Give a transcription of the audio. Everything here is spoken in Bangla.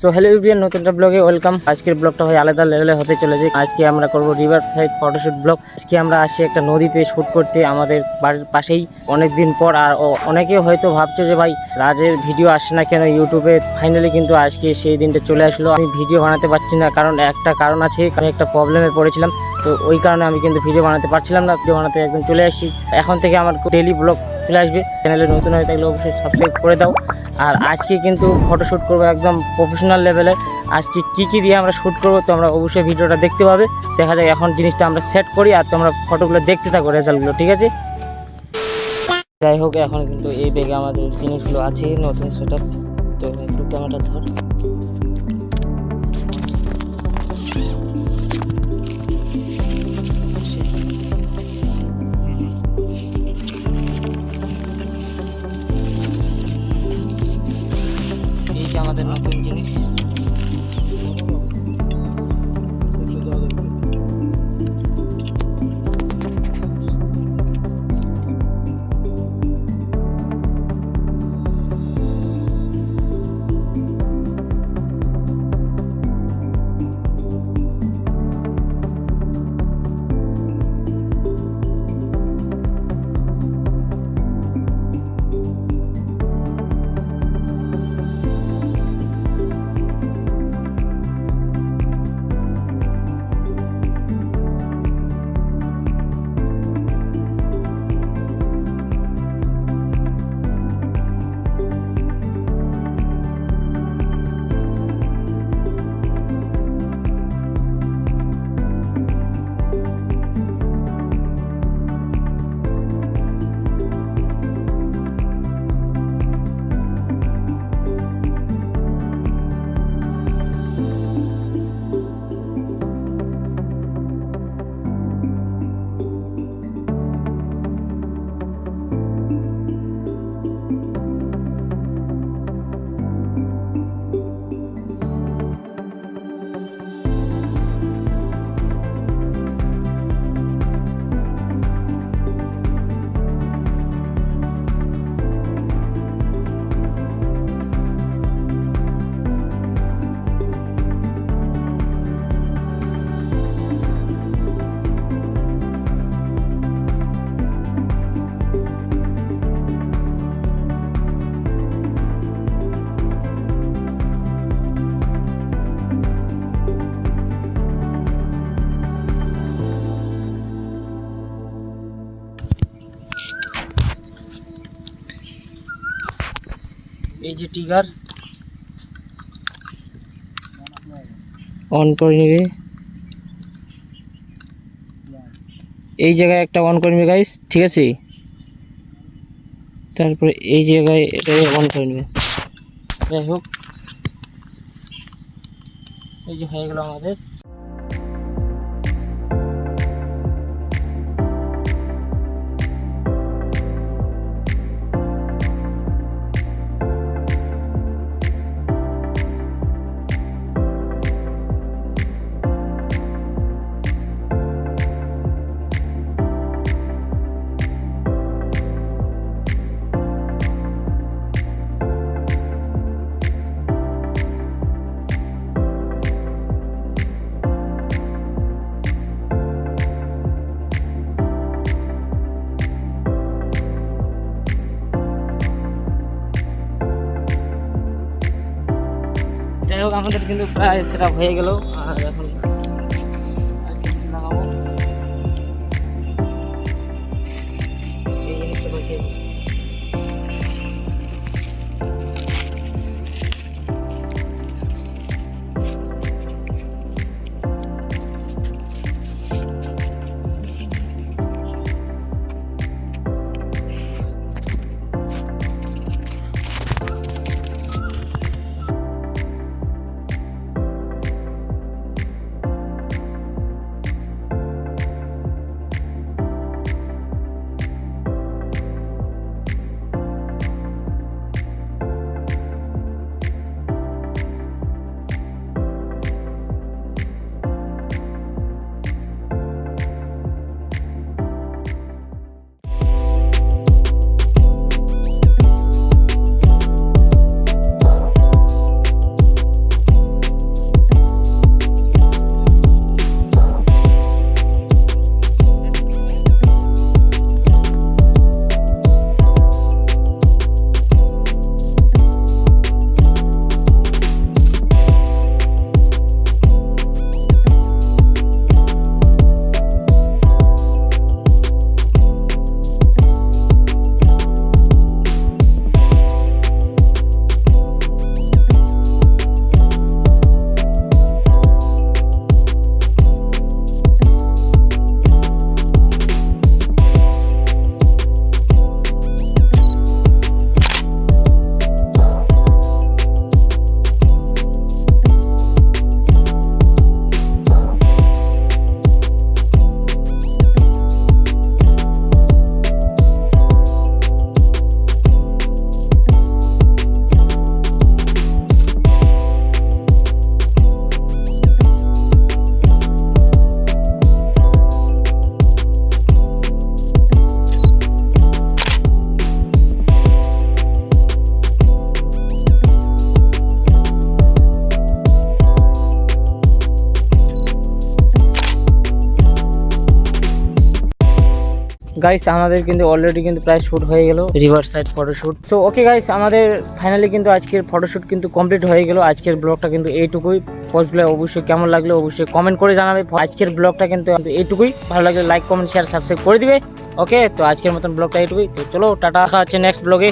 সো হ্যালো এভরিওয়ান, নতুন একটা ব্লগে ওয়েলকাম। আজকের ব্লগটা ভাই আলাদা লেভেলে হতে চলেছে। আজকে আমরা করব রিভার সাইড ফটোশুট ব্লগ। আজকে আমরা আসি একটা নদীতে শ্যুট করতে, আমাদের বাড়ির পাশেই। অনেক দিন পর। আর অনেকে হয়তো ভাবছো যে ভাই রাজের ভিডিও আসছে না কেন ইউটিউবে। ফাইনালি কিন্তু আজকে সেই দিনটা চলে আসলো। আমি ভিডিও বানাতে পারছি না, কারণ একটা কারণ আছে, আমি একটা প্রবলেমে পড়েছিলাম। তো ওই কারণে আমি কিন্তু ভিডিও বানাতে পারছিলাম না। ভিডিও বানাতে একদম চলে আসি। এখন থেকে আমার ডেইলি ব্লগ চলে আসবে। চ্যানেলে নতুন হয়ে থাকলে অবশ্যই সাবস্ক্রাইব করে দাও। আর আজকে কিন্তু ফটোশ্যুট করবো একদম প্রফেশনাল লেভেলে। আজকে কি দিয়ে আমরা শ্যুট করবো তোমরা অবশ্যই ভিডিওটা দেখতে পাবে। দেখা যায় এখন জিনিসটা আমরা সেট করি আর তোমরা ফটোগুলো দেখতে থাকো, রেজাল্টগুলো, ঠিক আছে? যাই হোক, এখন কিন্তু এই ব্যাগে আমাদের জিনিসগুলো আছে, নতুন সেট আপ। তো একটু ক্যামেরাটা ধর। এই যে আমাদের নতুন জিনিস। এই যে ট্রিগার অন করে নেবে, এই জায়গায় একটা অন করে নেবে গাইস, ঠিক আছে? তারপরে এই জায়গায় এটা অন করে নেবে। যাই হোক, এই যে হয়ে গেল আমাদের। যাই হোক, আমাদের কিন্তু প্রায় সেট আপ হয়ে গেল। আর এখন লাগাবো এই জিনিসটা বাকি। গাইস আমাদের কিন্তু অলরেডি কিন্তু প্রায় শ্যুট হয়ে গেল রিভার সাইড ফটোশ্যুট। তো ওকে গাইস, আমাদের ফাইনালি কিন্তু আজকের ফটোশ্যুট কিন্তু কমপ্লিট হয়ে গেল। আজকের ব্লগটা কিন্তু এইটুকুই। পোস্টগুলো অবশ্যই কেমন লাগলো অবশ্যই কমেন্ট করে জানাবে। আজকের ব্লগটা কিন্তু এইটুকুই, ভালো লাগলে লাইক কমেন্ট শেয়ার সাবস্ক্রাইব করে দিবে। ওকে, তো আজকের মতন ব্লগটা এইটুকুই। তো চলো টাটা, দেখা হচ্ছে নেক্সট ব্লগে।